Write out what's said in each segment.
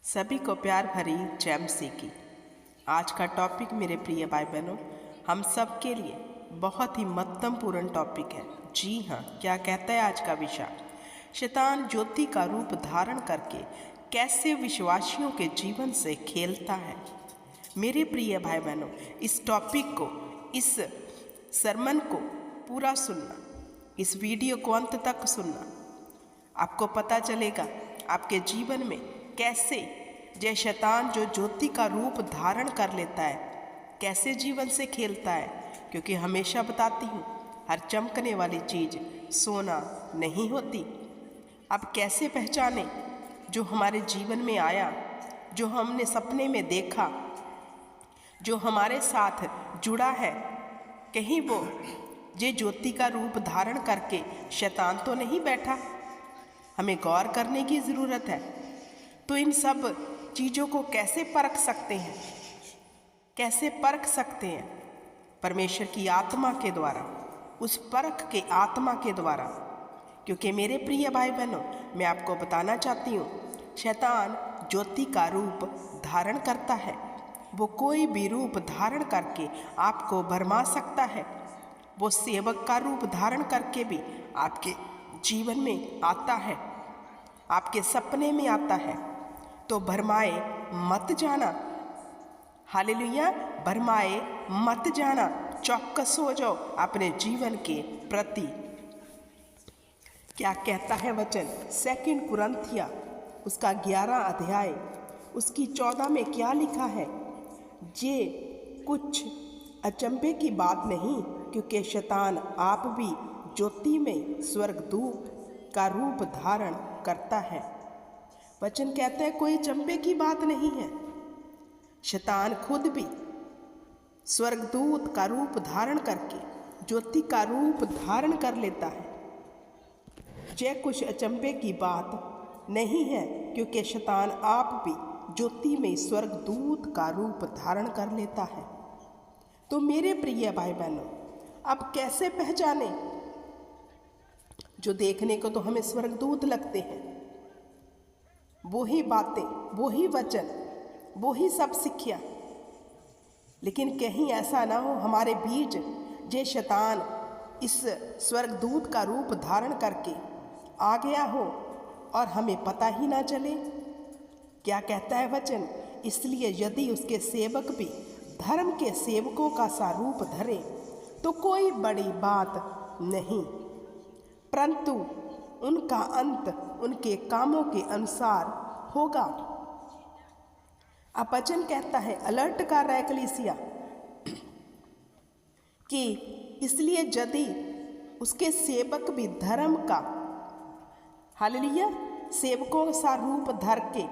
सभी को प्यार भरी जय मसीह की। आज का टॉपिक मेरे प्रिय भाई बहनों हम सब के लिए बहुत ही महत्वपूर्ण टॉपिक है। जी हाँ, क्या कहता है आज का विषय? शैतान ज्योति का रूप धारण करके कैसे विश्वासियों के जीवन से खेलता है। मेरे प्रिय भाई बहनों, इस टॉपिक को, इस सरमन को पूरा सुनना, इस वीडियो को अंत तक सुनना। आपको पता चलेगा आपके जीवन में कैसे जय शैतान जो ज्योति का रूप धारण कर लेता है, कैसे जीवन से खेलता है। क्योंकि हमेशा बताती हूँ, हर चमकने वाली चीज़ सोना नहीं होती। अब कैसे पहचाने जो हमारे जीवन में आया, जो हमने सपने में देखा, जो हमारे साथ जुड़ा है, कहीं वो ये ज्योति का रूप धारण करके शैतान तो नहीं बैठा। हमें गौर करने की ज़रूरत है। तो इन सब चीज़ों को कैसे परख सकते हैं? कैसे परख सकते हैं? परमेश्वर की आत्मा के द्वारा, उस परख के आत्मा के द्वारा। क्योंकि मेरे प्रिय भाई बहनों, मैं आपको बताना चाहती हूँ, शैतान ज्योति का रूप धारण करता है। वो कोई भी रूप धारण करके आपको भरमा सकता है। वो सेवक का रूप धारण करके भी आपके जीवन में आता है, आपके सपने में आता है। तो भरमाए मत जाना। हालेलुया, भरमाए मत जाना, चौकस हो जाओ अपने जीवन के प्रति। क्या कहता है वचन? 2 कुरिन्थिया उसका 11 अध्याय उसकी 14 में क्या लिखा है? ये कुछ अचंभे की बात नहीं, क्योंकि शैतान आप भी ज्योति में स्वर्गदूत का रूप धारण करता है। वचन कहता है कोई अचंभे की बात नहीं है। शैतान खुद भी स्वर्गदूत का रूप धारण करके ज्योति का रूप धारण कर लेता है। यह कुछ अचंभे की बात नहीं है, क्योंकि शैतान आप भी ज्योति में स्वर्गदूत का रूप धारण कर लेता है। तो मेरे प्रिय भाई बहनों, अब कैसे पहचाने? जो देखने को तो हमें स्वर्गदूत लगते हैं, वही बातें, वही वचन, वही सब शिक्षा, लेकिन कहीं ऐसा ना हो हमारे बीच जे शैतान इस स्वर्गदूत का रूप धारण करके आ गया हो और हमें पता ही ना चले। क्या कहता है वचन? इसलिए यदि उसके सेवक भी धर्म के सेवकों का सा रूप धरे तो कोई बड़ी बात नहीं, परंतु उनका अंत उनके कामों के अनुसार होगा। अब वचन कहता है, अलर्ट कर रहा है कलीसिया कि इसलिए यदि उसके सेवक भी धर्म का, हालेलुया, सेवकों सा रूप धर के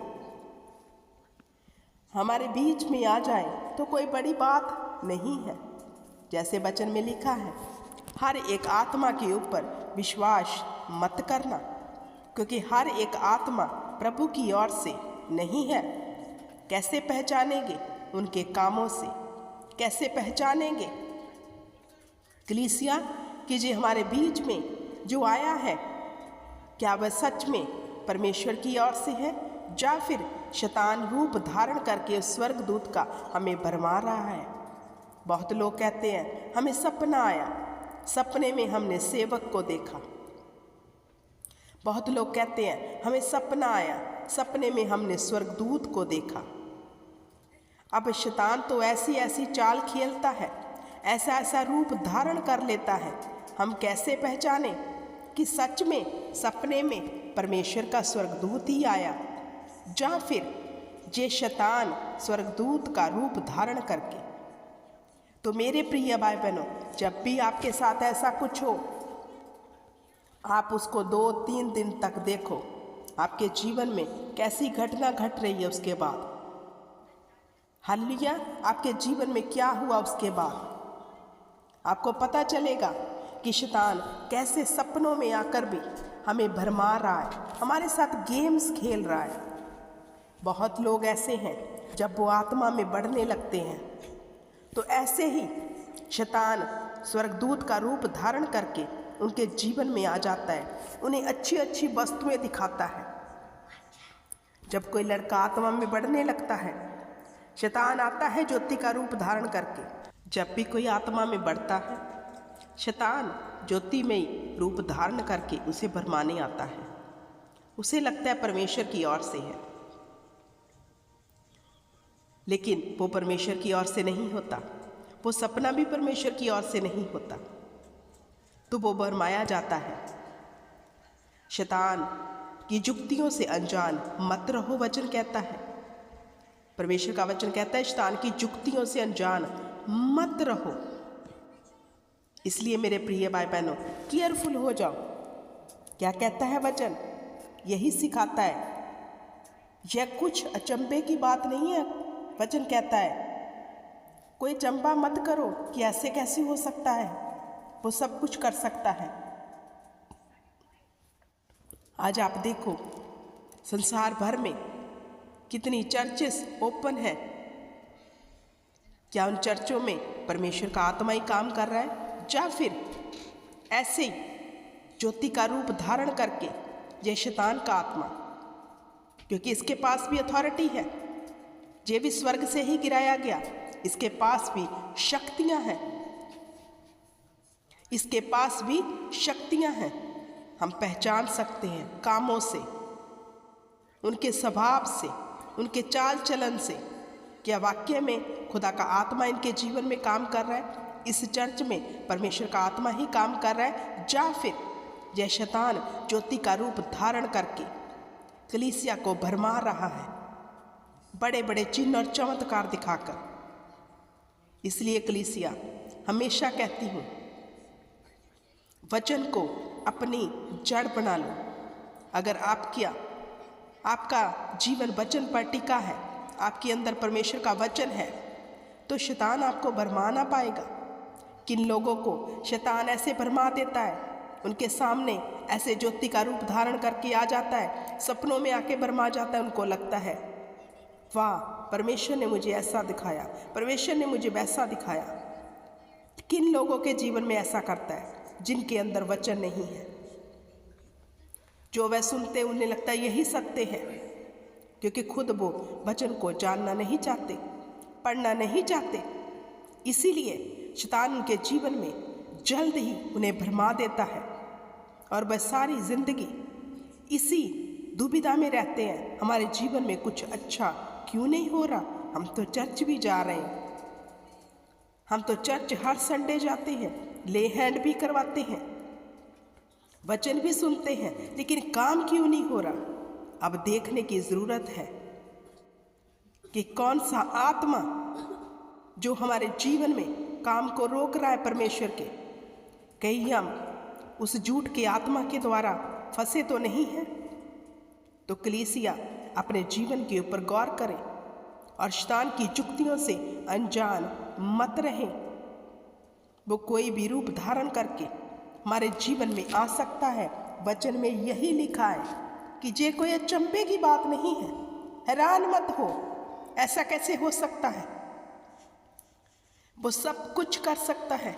हमारे बीच में आ जाए तो कोई बड़ी बात नहीं है। जैसे वचन में लिखा है, हर एक आत्मा के ऊपर विश्वास मत करना, क्योंकि हर एक आत्मा प्रभु की ओर से नहीं है। कैसे पहचानेंगे? उनके कामों से। कैसे पहचानेंगे कलीसिया कि जो हमारे बीच में जो आया है, क्या वह सच में परमेश्वर की ओर से है, या फिर शैतान रूप धारण करके उस स्वर्गदूत का हमें भरमा रहा है? बहुत लोग कहते हैं हमें सपना आया, सपने में हमने सेवक को देखा। बहुत लोग कहते हैं हमें सपना आया, सपने में हमने स्वर्गदूत को देखा। अब शैतान तो ऐसी ऐसी चाल खेलता है, ऐसा ऐसा रूप धारण कर लेता है। हम कैसे पहचाने कि सच में सपने में परमेश्वर का स्वर्गदूत ही आया, या फिर जे शैतान स्वर्गदूत का रूप धारण करके? तो मेरे प्रिय भाई बहनों, जब भी आपके साथ ऐसा कुछ हो, आप उसको 2-3 दिन तक देखो, आपके जीवन में कैसी घटना घट रही है उसके बाद। हालेलुया, आपके जीवन में क्या हुआ उसके बाद आपको पता चलेगा कि शैतान कैसे सपनों में आकर भी हमें भरमा रहा है, हमारे साथ गेम्स खेल रहा है। बहुत लोग ऐसे हैं, जब वो आत्मा में बढ़ने लगते हैं तो ऐसे ही शैतान स्वर्गदूत का रूप धारण करके उनके जीवन में आ जाता है। उन्हें अच्छी अच्छी वस्तुएं दिखाता है, जब कोई लड़का आत्मा में बढ़ने लगता है, शैतान आता है ज्योति का रूप धारण करके। जब भी कोई आत्मा में बढ़ता है, शैतान ज्योति में रूप धारण करके उसे भरमाने आता है। उसे लगता है परमेश्वर की ओर से है, लेकिन वो परमेश्वर की ओर से नहीं होता। वो सपना भी परमेश्वर की ओर से नहीं होता, तो वो भरमाया जाता है। शैतान की जुक्तियों से अनजान मत रहो, वचन कहता है। परमेश्वर का वचन कहता है शैतान की जुक्तियों से अनजान मत रहो। इसलिए मेरे प्रिय भाई बहनों, केयरफुल हो जाओ। क्या कहता है वचन? यही सिखाता है। यह कुछ अचंभे की बात नहीं है। वचन कहता है कोई चंबा मत करो कि ऐसे कैसे हो सकता है, वो सब कुछ कर सकता है। आज आप देखो संसार भर में कितनी चर्चेस ओपन है। क्या उन चर्चों में परमेश्वर का आत्मा ही काम कर रहा है, या फिर ऐसे ही ज्योति का रूप धारण करके ये शैतान का आत्मा? क्योंकि इसके पास भी अथॉरिटी है, ये भी स्वर्ग से ही गिराया गया। इसके पास भी शक्तियां हैं, इसके पास भी शक्तियां हैं। हम पहचान सकते हैं कामों से, उनके स्वभाव से, उनके चाल चलन से। क्या वाक्य में खुदा का आत्मा इनके जीवन में काम कर रहा है? इस चर्च में परमेश्वर का आत्मा ही काम कर रहा है, या फिर यह शैतान ज्योति का रूप धारण करके कलीसिया को भरमा रहा है, बड़े बड़े चिन्ह और चमत्कार दिखाकर। इसलिए कलीसिया हमेशा कहती हूँ, वचन को अपनी जड़ बना लो। अगर आपका जीवन वचन पर टिका है, आपके अंदर परमेश्वर का वचन है, तो शैतान आपको भरमा ना पाएगा। किन लोगों को शैतान ऐसे भरमा देता है, उनके सामने ऐसे ज्योति का रूप धारण करके आ जाता है, सपनों में आके भरमा जाता है। उनको लगता है वाह, परमेश्वर ने मुझे ऐसा दिखाया, परमेश्वर ने मुझे वैसा दिखाया। किन लोगों के जीवन में ऐसा करता है? जिनके अंदर वचन नहीं है। जो वह सुनते उन्हें लगता है यही सत्य है, क्योंकि खुद वो वचन को जानना नहीं चाहते, पढ़ना नहीं चाहते। इसीलिए शैतान उनके जीवन में जल्द ही उन्हें भरमा देता है और वह सारी जिंदगी इसी दुविधा में रहते हैं, हमारे जीवन में कुछ अच्छा क्यों नहीं हो रहा। हम तो चर्च भी जा रहे हैं, हम तो चर्च हर संडे जाते हैं, ले हैंड भी करवाते हैं, वचन भी सुनते हैं, लेकिन काम क्यों नहीं हो रहा। अब देखने की ज़रूरत है कि कौन सा आत्मा जो हमारे जीवन में काम को रोक रहा है परमेश्वर के। कहीं हम उस झूठ के आत्मा के द्वारा फंसे तो नहीं हैं। तो कलीसिया अपने जीवन के ऊपर गौर करें और शैतान की जुक्तियों से अनजान मत रहें। वो कोई भी रूप धारण करके हमारे जीवन में आ सकता है। वचन में यही लिखा है कि ये कोई अचंभे की बात नहीं है। हैरान मत हो, ऐसा कैसे हो सकता है। वो सब कुछ कर सकता है।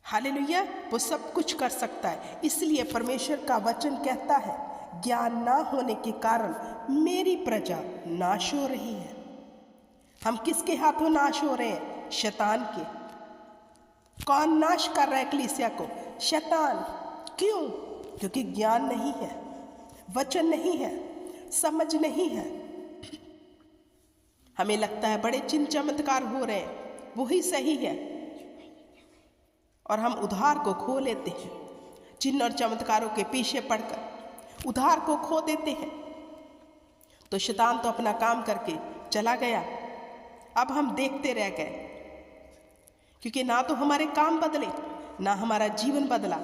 हालेलुया, वो सब कुछ कर सकता है। इसलिए परमेश्वर का वचन कहता है, ज्ञान ना होने के कारण मेरी प्रजा नाश हो रही है। हम किसके हाथों नाश हो रहे हैं? शैतान के। कौन नाश कर रहा है कलीसिया को? शैतान। क्यों? क्योंकि ज्ञान नहीं है, वचन नहीं है, समझ नहीं है। हमें लगता है बड़े चिन्ह चमत्कार हो रहे हैं, वही सही है, और हम उधार को खो लेते हैं। चिन्ह और चमत्कारों के पीछे पड़कर उधार को खो देते हैं। तो शैतान तो अपना काम करके चला गया, अब हम देखते रह गए। क्योंकि ना तो हमारे काम बदले, ना हमारा जीवन बदला,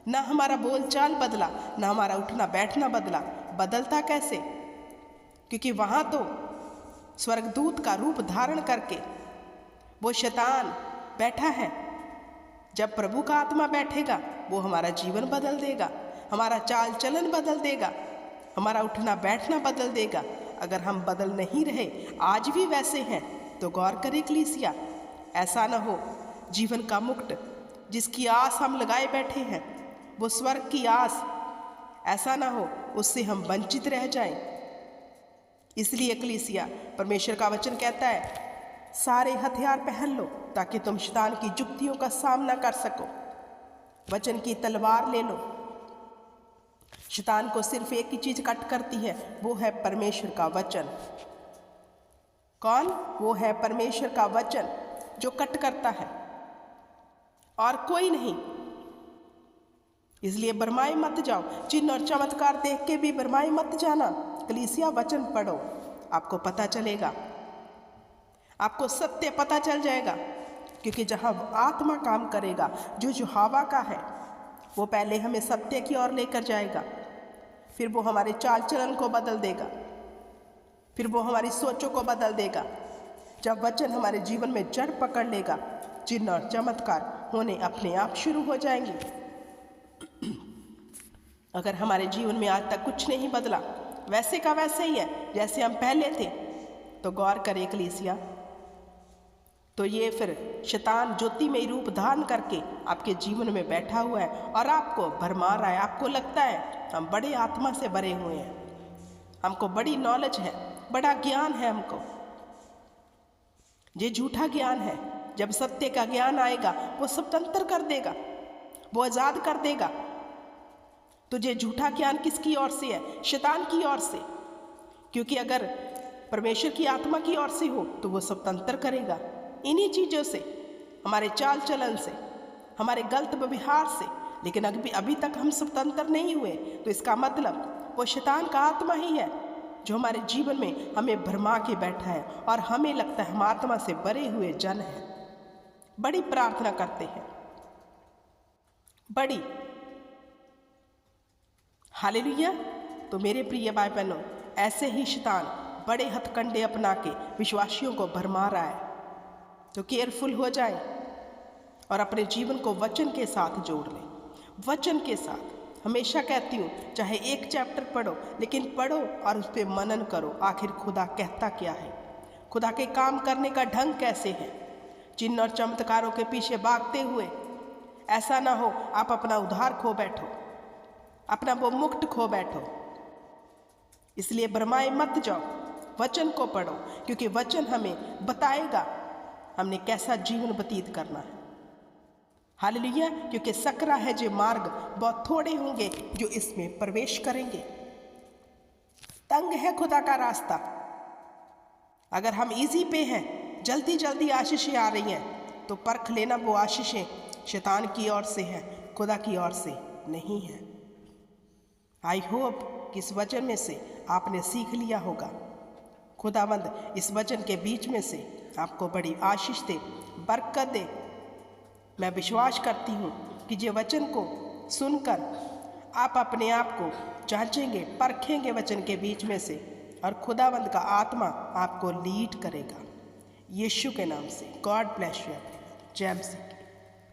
ना हमारा बोलचाल बदला, ना हमारा उठना बैठना बदला। बदलता कैसे? क्योंकि वहाँ तो स्वर्गदूत का रूप धारण करके वो शैतान बैठा है। जब प्रभु का आत्मा बैठेगा, वो हमारा जीवन बदल देगा, हमारा चाल चलन बदल देगा, हमारा उठना बैठना बदल देगा। अगर हम बदल नहीं रहे, आज भी वैसे हैं, तो गौर करें कलीसिया। ऐसा न हो जीवन का मुकुट जिसकी आस हम लगाए बैठे हैं, वो स्वर्ग की आस ऐसा ना हो उससे हम वंचित रह जाएं। इसलिए कलीसिया परमेश्वर का वचन कहता है, सारे हथियार पहन लो ताकि तुम शैतान की जुक्तियों का सामना कर सको। वचन की तलवार ले लो। शैतान को सिर्फ एक ही चीज कट करती है, वो है परमेश्वर का वचन। कौन? वो है परमेश्वर का वचन जो कट करता है, और कोई नहीं। इसलिए भरमाए मत जाओ। चिन्ह और चमत्कार देख के भी भरमाए मत जाना। कलीसिया वचन पढ़ो, आपको पता चलेगा, आपको सत्य पता चल जाएगा। क्योंकि जहां आत्मा काम करेगा, जो हवा का है, वो पहले हमें सत्य की ओर लेकर जाएगा, फिर वो हमारे चाल चलन को बदल देगा, फिर वो हमारी सोचों को बदल देगा। जब वचन हमारे जीवन में जड़ पकड़ लेगा, चिन्ह और चमत्कार होने अपने आप शुरू हो जाएंगे। अगर हमारे जीवन में आज तक कुछ नहीं बदला, वैसे का वैसे ही है जैसे हम पहले थे, तो गौर करें कलीसिया, तो ये फिर शैतान ज्योतिमय रूप धारण करके आपके जीवन में बैठा हुआ है और आपको भरमा रहा है। आपको लगता है हम बड़े आत्मा से भरे हुए हैं, हमको बड़ी नॉलेज है, बड़ा ज्ञान है हमको। ये झूठा ज्ञान है। जब सत्य का ज्ञान आएगा, वो स्वतंत्र कर देगा, वो आजाद कर देगा। तो ये झूठा ज्ञान किसकी ओर से है? शैतान की ओर से। क्योंकि अगर परमेश्वर की आत्मा की ओर से हो तो वो स्वतंत्र करेगा इन्हीं चीज़ों से, हमारे चाल चलन से, हमारे गलत व्यवहार से। लेकिन अभी तक हम स्वतंत्र नहीं हुए, तो इसका मतलब वो शैतान का आत्मा ही है जो हमारे जीवन में हमें भरमा के बैठा है, और हमें लगता है हम आत्मा से भरे हुए जन हैं, बड़ी प्रार्थना करते हैं, बड़ी। हालेलुया। तो मेरे प्रिय भाई बहनों, ऐसे ही शैतान बड़े हथकंडे अपना के विश्वासियों को भरमा रहा है। तो केयरफुल हो जाए और अपने जीवन को वचन के साथ जोड़ लें। वचन के साथ हमेशा कहती हूँ, चाहे एक चैप्टर पढ़ो, लेकिन पढ़ो और उस पर मनन करो। आखिर खुदा कहता क्या है, खुदा के काम करने का ढंग कैसे है। चिन्ह और चमत्कारों के पीछे भागते हुए ऐसा ना हो आप अपना उद्धार खो बैठो, अपना वो मुक्त खो बैठो। इसलिए भरमाए मत जाओ, वचन को पढ़ो, क्योंकि वचन हमें बताएगा हमने कैसा जीवन व्यतीत करना है। हालेलुया। क्योंकि सकरा है जो मार्ग, बहुत थोड़े होंगे जो इसमें प्रवेश करेंगे। तंग है खुदा का रास्ता। अगर हम इजी पे हैं, जल्दी जल्दी आशीषें आ रही हैं, तो परख लेना वो आशीषें शैतान की ओर से है, खुदा की ओर से नहीं है। आई होप कि इस वचन में से आपने सीख लिया होगा। खुदावंद इस वचन के बीच में से आपको बड़ी आशीष दे, बरकत दे। मैं विश्वास करती हूँ कि ये वचन को सुनकर आप अपने आप को जांचेंगे, परखेंगे वचन के बीच में से, और खुदावंद का आत्मा आपको लीड करेगा। यीशु के नाम से। God bless you. जय मसीह।